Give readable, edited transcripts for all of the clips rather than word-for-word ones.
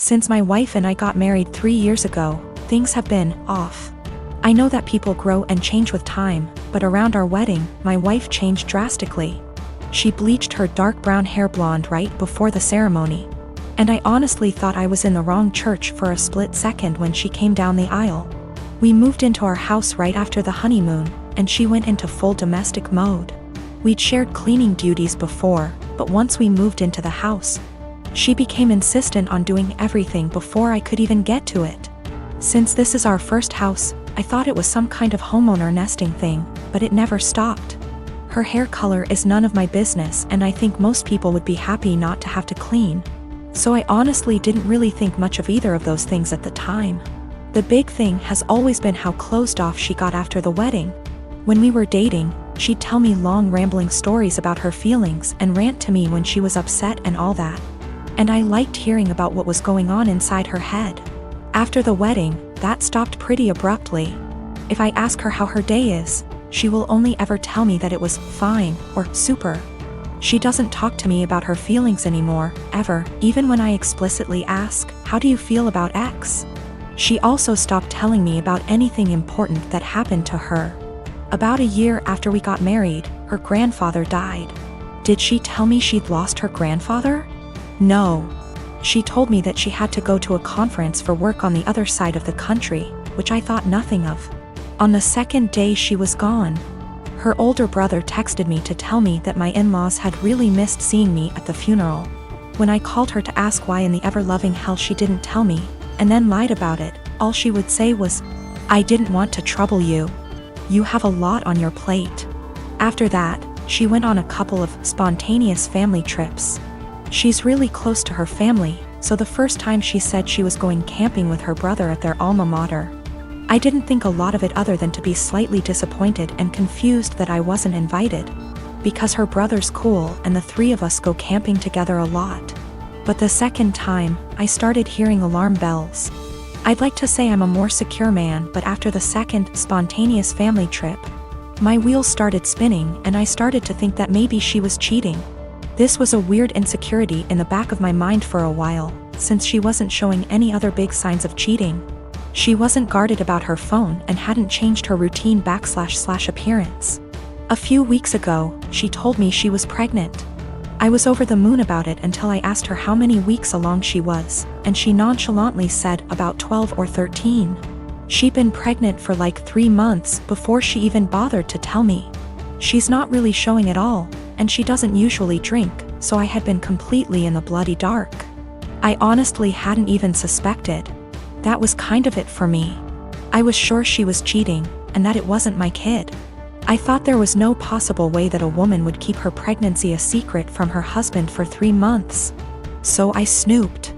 Since my wife and I got married 3 years ago, things have been off. I know that people grow and change with time, but around our wedding, my wife changed drastically. She bleached her dark brown hair blonde right before the ceremony. And I honestly thought I was in the wrong church for a split second when she came down the aisle. We moved into our house right after the honeymoon, and she went into full domestic mode. We'd shared cleaning duties before, but once we moved into the house, she became insistent on doing everything before I could even get to it. Since this is our first house, I thought it was some kind of homeowner nesting thing, but it never stopped. Her hair color is none of my business, and I think most people would be happy not to have to clean. So I honestly didn't really think much of either of those things at the time. The big thing has always been how closed off she got after the wedding. When we were dating, she'd tell me long rambling stories about her feelings and rant to me when she was upset and all that. And I liked hearing about what was going on inside her head. After the wedding, that stopped pretty abruptly. If I ask her how her day is, she will only ever tell me that it was fine or super. She doesn't talk to me about her feelings anymore, ever, even when I explicitly ask, "How do you feel about X?" She also stopped telling me about anything important that happened to her. About a year after we got married, her grandfather died. Did she tell me she'd lost her grandfather? No. She told me that she had to go to a conference for work on the other side of the country, which I thought nothing of. On the second day she was gone. Her older brother texted me to tell me that my in-laws had really missed seeing me at the funeral. When I called her to ask why in the ever-loving hell she didn't tell me, and then lied about it, all she would say was, "I didn't want to trouble you. You have a lot on your plate." After that, she went on a couple of spontaneous family trips. She's really close to her family, so the first time she said she was going camping with her brother at their alma mater. I didn't think a lot of it other than to be slightly disappointed and confused that I wasn't invited, because her brother's cool and the three of us go camping together a lot. But the second time, I started hearing alarm bells. I'd like to say I'm a more secure man, but after the second spontaneous family trip, my wheels started spinning and I started to think that maybe she was cheating. This was a weird insecurity in the back of my mind for a while, since she wasn't showing any other big signs of cheating. She wasn't guarded about her phone and hadn't changed her routine / appearance. A few weeks ago, she told me she was pregnant. I was over the moon about it until I asked her how many weeks along she was, and she nonchalantly said about 12 or 13. She'd been pregnant for like 3 months before she even bothered to tell me. She's not really showing at all, and she doesn't usually drink, so I had been completely in the bloody dark. I honestly hadn't even suspected. That was kind of it for me. I was sure she was cheating, and that it wasn't my kid. I thought there was no possible way that a woman would keep her pregnancy a secret from her husband for 3 months. So I snooped.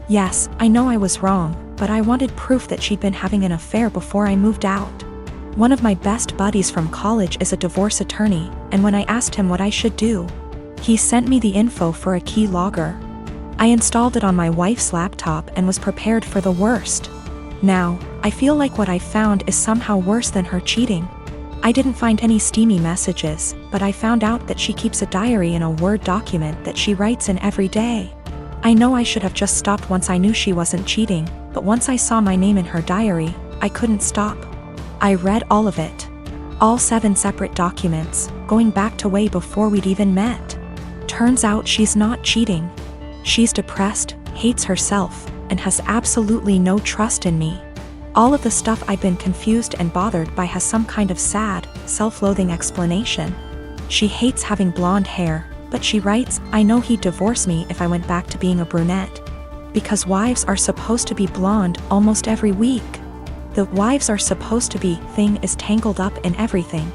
Yes, I know I was wrong, but I wanted proof that she'd been having an affair before I moved out. One of my best buddies from college is a divorce attorney, and when I asked him what I should do, he sent me the info for a key logger. I installed it on my wife's laptop and was prepared for the worst. Now, I feel like what I found is somehow worse than her cheating. I didn't find any steamy messages, but I found out that she keeps a diary in a Word document that she writes in every day. I know I should have just stopped once I knew she wasn't cheating, but once I saw my name in her diary, I couldn't stop. I read all of it. All 7 separate documents, going back to way before we'd even met. Turns out she's not cheating. She's depressed, hates herself, and has absolutely no trust in me. All of the stuff I've been confused and bothered by has some kind of sad, self-loathing explanation. She hates having blonde hair, but she writes, "I know he'd divorce me if I went back to being a brunette. Because wives are supposed to be blonde almost every week." The "wives are supposed to be" thing is tangled up in everything.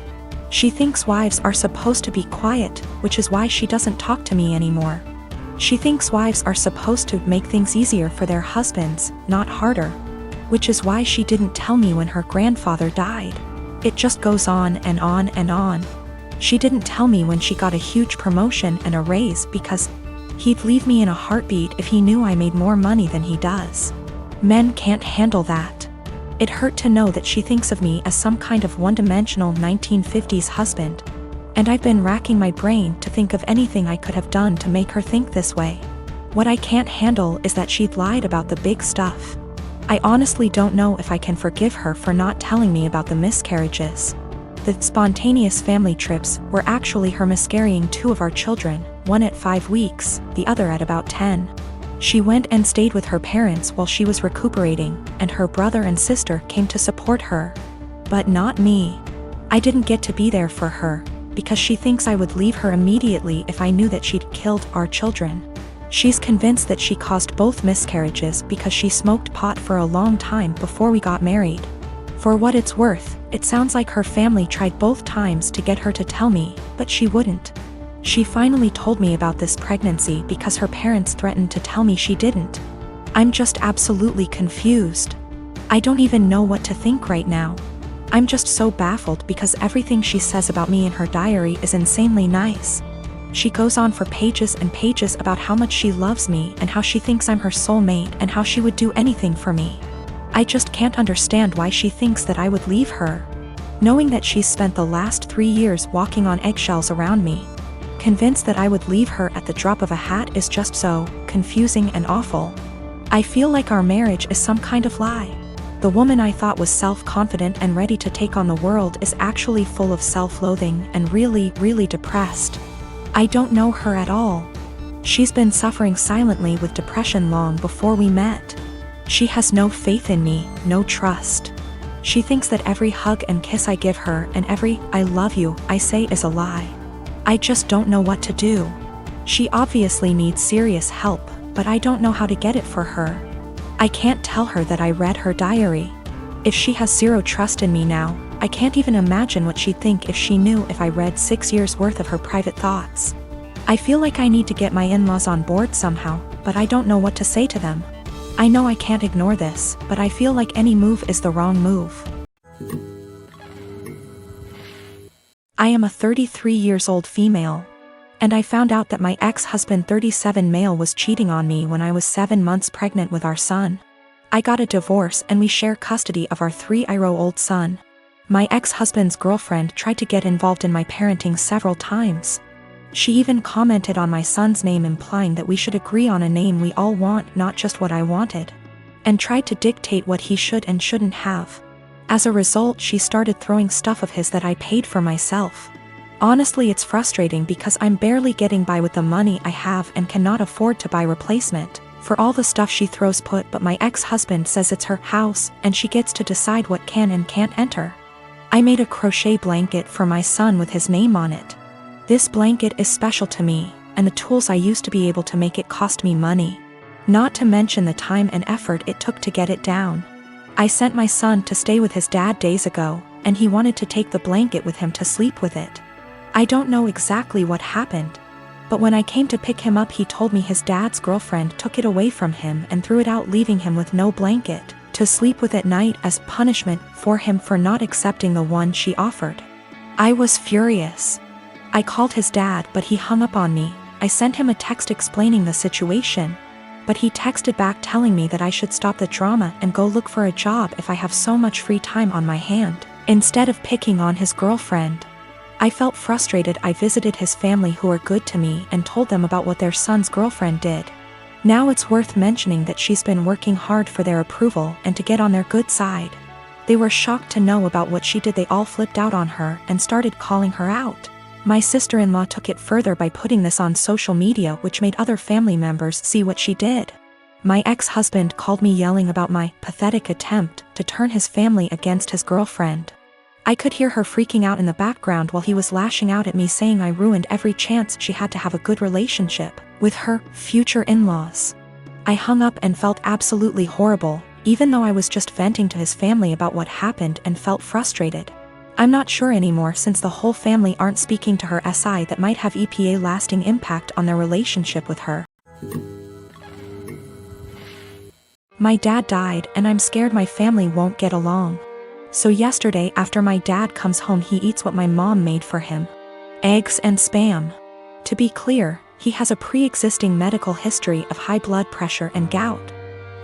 She thinks wives are supposed to be quiet, which is why she doesn't talk to me anymore. She thinks wives are supposed to make things easier for their husbands, not harder. Which is why she didn't tell me when her grandfather died. It just goes on and on and on. She didn't tell me when she got a huge promotion and a raise because he'd leave me in a heartbeat if he knew I made more money than he does. Men can't handle that. It hurt to know that she thinks of me as some kind of one-dimensional 1950s husband, and I've been racking my brain to think of anything I could have done to make her think this way. What I can't handle is that she'd lied about the big stuff. I honestly don't know if I can forgive her for not telling me about the miscarriages. The spontaneous family trips were actually her miscarrying 2 of our children, one at 5 weeks, the other at about 10. She went and stayed with her parents while she was recuperating, and her brother and sister came to support her. But not me. I didn't get to be there for her, because she thinks I would leave her immediately if I knew that she'd killed our children. She's convinced that she caused both miscarriages because she smoked pot for a long time before we got married. For what it's worth, it sounds like her family tried both times to get her to tell me, but she wouldn't. She finally told me about this pregnancy because her parents threatened to tell me she didn't. I'm just absolutely confused. I don't even know what to think right now. I'm just so baffled because everything she says about me in her diary is insanely nice. She goes on for pages and pages about how much she loves me and how she thinks I'm her soulmate and how she would do anything for me. I just can't understand why she thinks that I would leave her. Knowing that she's spent the last 3 years walking on eggshells around me, convinced that I would leave her at the drop of a hat is just so confusing and awful. I feel like our marriage is some kind of lie. The woman I thought was self-confident and ready to take on the world is actually full of self-loathing and really, really depressed. I don't know her at all. She's been suffering silently with depression long before we met. She has no faith in me, no trust. She thinks that every hug and kiss I give her and every "I love you" I say is a lie. I just don't know what to do. She obviously needs serious help, but I don't know how to get it for her. I can't tell her that I read her diary. If she has zero trust in me now, I can't even imagine what she'd think if she knew if I read 6 years worth of her private thoughts. I feel like I need to get my in-laws on board somehow, but I don't know what to say to them. I know I can't ignore this, but I feel like any move is the wrong move. I am a 33 years old female, and I found out that my ex-husband 37 male was cheating on me when I was 7 months pregnant with our son. I got a divorce and we share custody of our 3-year-old son. My ex-husband's girlfriend tried to get involved in my parenting several times. She even commented on my son's name, implying that we should agree on a name we all want, not just what I wanted, and tried to dictate what he should and shouldn't have. As a result, she started throwing stuff of his that I paid for myself. Honestly, it's frustrating because I'm barely getting by with the money I have and cannot afford to buy replacement for all the stuff she throws put, but my ex-husband says it's her house and she gets to decide what can and can't enter. I made a crochet blanket for my son with his name on it. This blanket is special to me, and the tools I used to be able to make it cost me money. Not to mention the time and effort it took to get it down. I sent my son to stay with his dad days ago, and he wanted to take the blanket with him to sleep with it. I don't know exactly what happened, but when I came to pick him up, he told me his dad's girlfriend took it away from him and threw it out, leaving him with no blanket to sleep with at night as punishment for him for not accepting the one she offered. I was furious. I called his dad, but he hung up on me. I sent him a text explaining the situation, but he texted back telling me that I should stop the drama and go look for a job if I have so much free time on my hand, instead of picking on his girlfriend. I felt frustrated. I visited his family, who are good to me, and told them about what their son's girlfriend did. Now it's worth mentioning that she's been working hard for their approval and to get on their good side. They were shocked to know about what she did. They all flipped out on her and started calling her out. My sister-in-law took it further by putting this on social media, which made other family members see what she did. My ex-husband called me, yelling about my pathetic attempt to turn his family against his girlfriend. I could hear her freaking out in the background while he was lashing out at me, saying I ruined every chance she had to have a good relationship with her future in-laws. I hung up and felt absolutely horrible, even though I was just venting to his family about what happened and felt frustrated. I'm not sure anymore, since the whole family aren't speaking to her, that might have a lasting impact on their relationship with her. My dad died and I'm scared my family won't get along. So yesterday, after my dad comes home, he eats what my mom made for him: eggs and Spam. To be clear, he has a pre-existing medical history of high blood pressure and gout.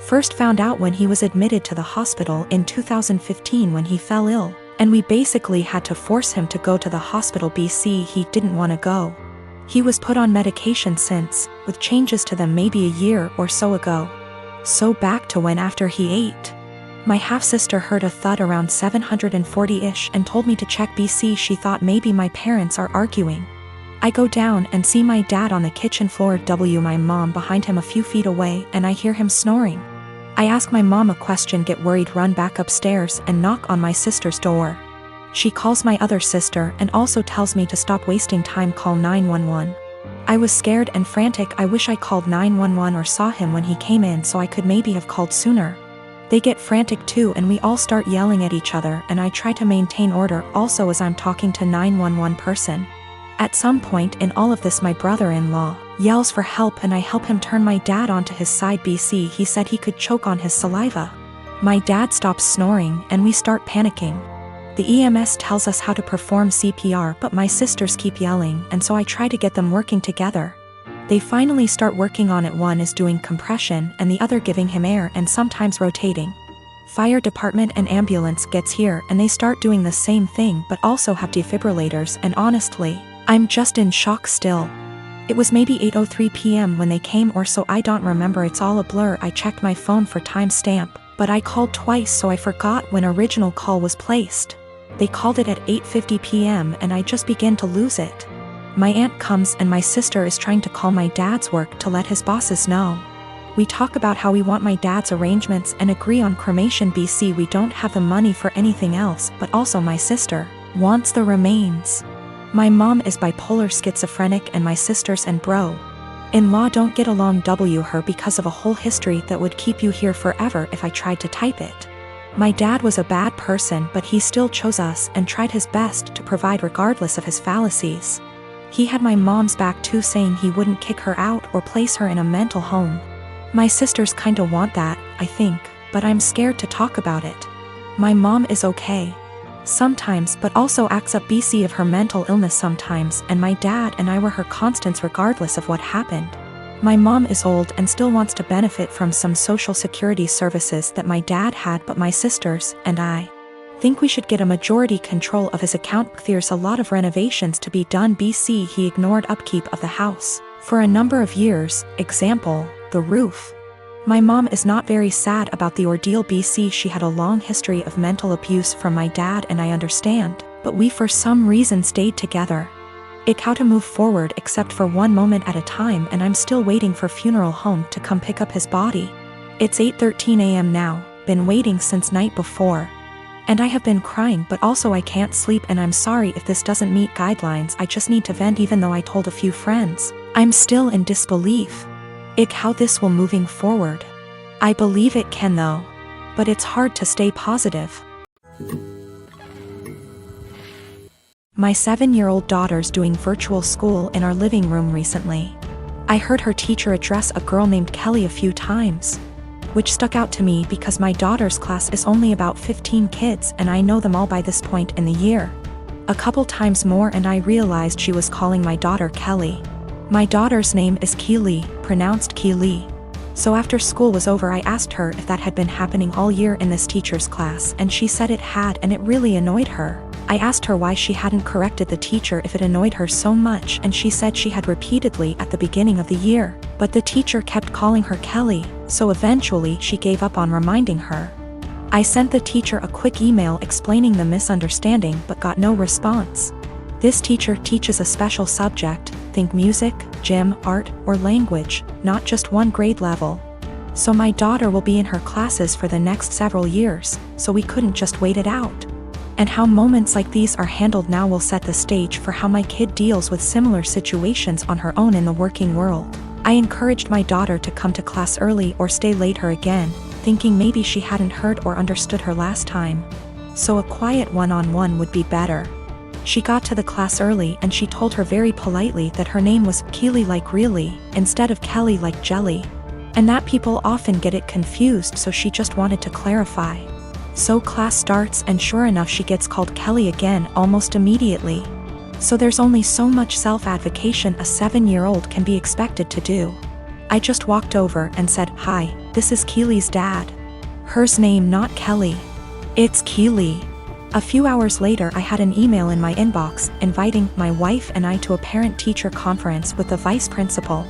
First found out when he was admitted to the hospital in 2015 when he fell ill, and we basically had to force him to go to the hospital. He didn't want to go. He was put on medication since, with changes to them maybe a year or so ago. So back to when after he ate. My half-sister heard a thud around 740-ish and told me to check BC. She thought maybe my parents are arguing. I go down and see my dad on the kitchen floor, my mom behind him a few feet away, and I hear him snoring. I ask my mom a question, get worried, run back upstairs and knock on my sister's door. She calls my other sister and also tells me to stop wasting time, call 911. I was scared and frantic. I wish I called 911 or saw him when he came in so I could maybe have called sooner. They get frantic too and we all start yelling at each other, and I try to maintain order also as I'm talking to 911 person. At some point in all of this, my brother-in-law yells for help and I help him turn my dad onto his side. BC, he said he could choke on his saliva. My dad stops snoring and we start panicking. The EMS tells us how to perform CPR, but my sisters keep yelling, and so I try to get them working together. They finally start working on it. One is doing compression and the other giving him air and sometimes rotating. Fire department and ambulance gets here and they start doing the same thing but also have defibrillators, and honestly, I'm just in shock still. It was maybe 8:03 p.m. when they came or so, I don't remember, it's all a blur. I checked my phone for timestamp, but I called twice so I forgot when original call was placed. They called it at 8:50 p.m. and I just began to lose it. My aunt comes and my sister is trying to call my dad's work to let his bosses know. We talk about how we want my dad's arrangements and agree on cremation. BC, we don't have the money for anything else, but also my sister wants the remains. My mom is bipolar schizophrenic and my sisters and bro-in-law don't get along. Her because of a whole history that would keep you here forever if I tried to type it. My dad was a bad person, but he still chose us and tried his best to provide regardless of his fallacies. He had my mom's back too, saying he wouldn't kick her out or place her in a mental home. My sisters kinda want that, I think, but I'm scared to talk about it. My mom is okay sometimes, but also acts up. BC of her mental illness sometimes, and my dad and I were her constants regardless of what happened. My mom is old and still wants to benefit from some social security services that my dad had, but my sisters and I think we should get a majority control of his account. There's a lot of renovations to be done. BC, he ignored upkeep of the house for a number of years, example, the roof. My mom is not very sad about the ordeal. BC, she had a long history of mental abuse from my dad and I understand, but we for some reason stayed together. How to move forward except for one moment at a time, and I'm still waiting for funeral home to come pick up his body. It's 8:13 a.m. now, been waiting since night before. And I have been crying, but also I can't sleep, and I'm sorry if this doesn't meet guidelines. I just need to vent. Even though I told a few friends, I'm still in disbelief. How this will moving forward. I believe it can though. But it's hard to stay positive. My 7-year-old daughter's doing virtual school in our living room recently. I heard her teacher address a girl named Kelly a few times, which stuck out to me because my daughter's class is only about 15 kids and I know them all by this point in the year. A couple times more and I realized she was calling my daughter Kelly. My daughter's name is Keely, pronounced Keely. So after school was over, I asked her if that had been happening all year in this teacher's class, and she said it had, and it really annoyed her. I asked her why she hadn't corrected the teacher if it annoyed her so much, and she said she had repeatedly at the beginning of the year, but the teacher kept calling her Kelly, so eventually she gave up on reminding her. I sent the teacher a quick email explaining the misunderstanding but got no response. This teacher teaches a special subject, think music, gym, art, or language, not just one grade level. So my daughter will be in her classes for the next several years, so we couldn't just wait it out. And how moments like these are handled now will set the stage for how my kid deals with similar situations on her own in the working world. I encouraged my daughter to come to class early or stay later again, thinking maybe she hadn't heard or understood her last time. So a quiet one-on-one would be better. She got to the class early and she told her very politely that her name was Keely like really, instead of Kelly like jelly. And that people often get it confused, so she just wanted to clarify. So class starts and sure enough she gets called Kelly again almost immediately. So there's only so much self-advocation a 7-year-old can be expected to do. I just walked over and said, "Hi, this is Keely's dad. Her's name not Kelly. It's Keely." A few hours later, I had an email in my inbox inviting my wife and I to a parent-teacher conference with the vice principal.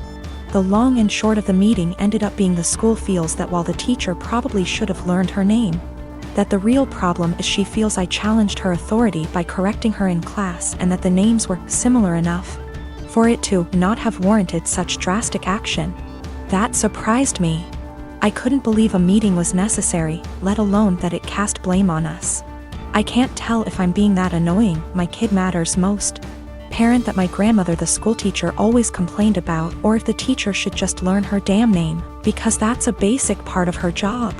The long and short of the meeting ended up being the school feels that while the teacher probably should have learned her name, that the real problem is she feels I challenged her authority by correcting her in class, and that the names were similar enough for it to not have warranted such drastic action. That surprised me. I couldn't believe a meeting was necessary, let alone that it cast blame on us. I can't tell if I'm being that annoying, my kid matters most parent that my grandmother the school teacher always complained about, or if the teacher should just learn her damn name, because that's a basic part of her job.